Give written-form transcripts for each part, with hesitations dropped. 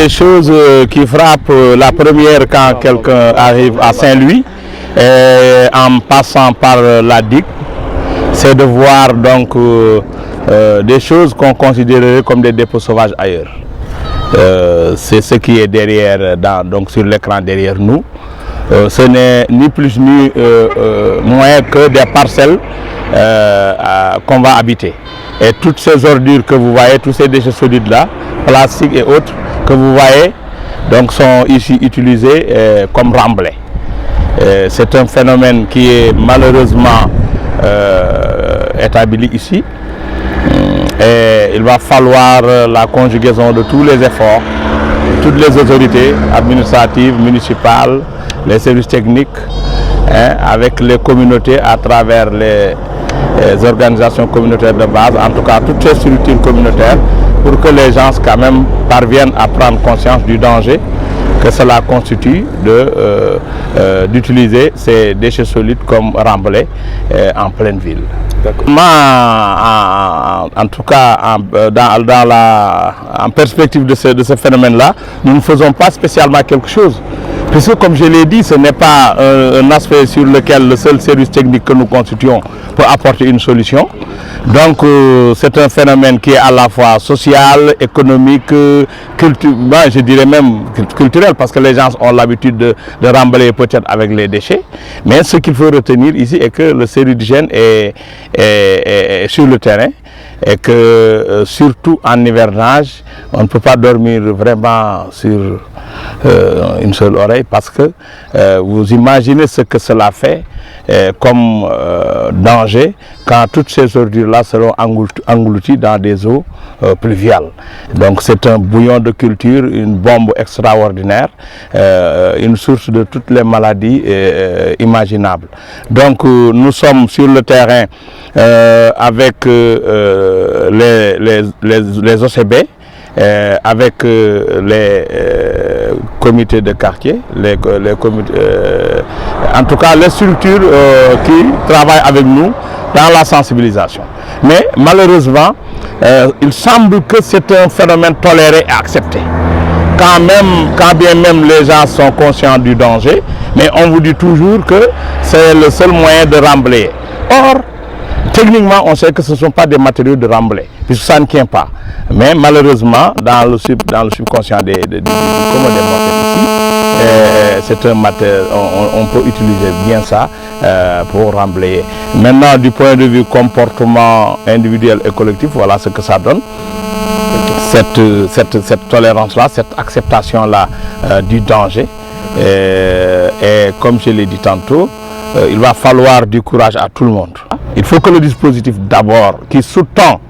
des choses qui frappent la première quand quelqu'un arrive à Saint-Louis, en passant par la digue, c'est de voir donc des choses qu'on considérerait comme des dépôts sauvages ailleurs. C'est ce qui est derrière, donc sur l'écran derrière nous. Ce n'est ni plus ni moins que des parcelles qu'on va habiter. Et toutes ces ordures que vous voyez, tous ces déchets solides là, plastiques et autres que vous voyez, donc sont ici utilisés comme remblais. C'est un phénomène qui est malheureusement établi ici. Et il va falloir la conjugaison de tous les efforts, toutes les autorités administratives, municipales, les services techniques, avec les communautés à travers les organisations communautaires de base, en tout cas toutes ces structures communautaires, pour que les gens quand même parviennent à prendre conscience du danger que cela constitue d'utiliser ces déchets solides comme remblais en pleine ville. En tout cas, en perspective de ce phénomène-là, nous ne faisons pas spécialement quelque chose. Puisque, comme je l'ai dit, ce n'est pas un aspect sur lequel le seul service technique que nous constituons peut apporter une solution. Donc, c'est un phénomène qui est à la fois social, économique, je dirais même culturel, parce que les gens ont l'habitude de remblayer peut-être avec les déchets. Mais ce qu'il faut retenir ici est que le service d'hygiène est sur le terrain et que, surtout en hivernage, on ne peut pas dormir vraiment sur une seule oreille, parce que vous imaginez ce que cela fait comme danger quand toutes ces ordures-là seront englouties dans des eaux pluviales. Donc c'est un bouillon de culture, une bombe extraordinaire, une source de toutes les maladies imaginables. Donc nous sommes sur le terrain avec les OCB, avec les comités de quartier, les comités, en tout cas les structures qui travaillent avec nous dans la sensibilisation. Mais malheureusement, il semble que c'est un phénomène toléré et accepté. Quand bien même les gens sont conscients du danger, mais on vous dit toujours que c'est le seul moyen de remblayer. Or, techniquement, on sait que ce ne sont pas des matériaux de remblai, puisque ça ne tient pas. Mais malheureusement, dans le subconscient des ici, c'est un matériel, on peut utiliser bien ça pour remblayer. Maintenant, du point de vue comportement individuel et collectif, voilà ce que ça donne. Cette tolérance-là, cette acceptation-là du danger. Et comme je l'ai dit tantôt, il va falloir du courage à tout le monde. Il faut que le dispositif d'abord qui sous-tend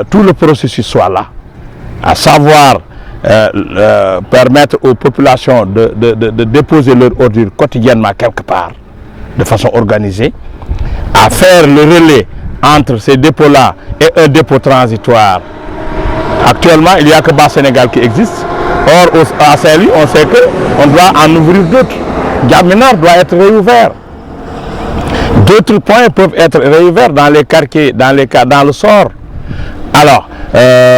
tout le processus soit là, à savoir permettre aux populations de déposer leurs ordures quotidiennement quelque part, de façon organisée, à faire le relais entre ces dépôts-là et un dépôt transitoire. Actuellement, il n'y a que Bas-Sénégal qui existe. Or, à Saint-Louis, on sait qu'on doit en ouvrir d'autres. Diamètre doit être réouvert. D'autres points peuvent être réouverts dans les quartiers, dans le sort. Alors,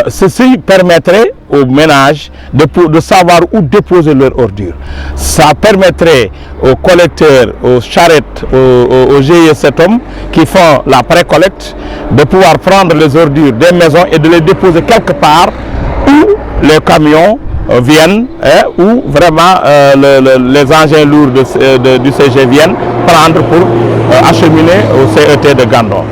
ceci permettrait aux ménages de savoir où déposer leurs ordures. Ça permettrait aux collecteurs, aux charrettes, aux GIE 7 hommes qui font la pré-collecte de pouvoir prendre les ordures des maisons et de les déposer quelque part où les camions viennent, où vraiment les engins lourds du CG viennent prendre pour acheminer au CET de Gandon.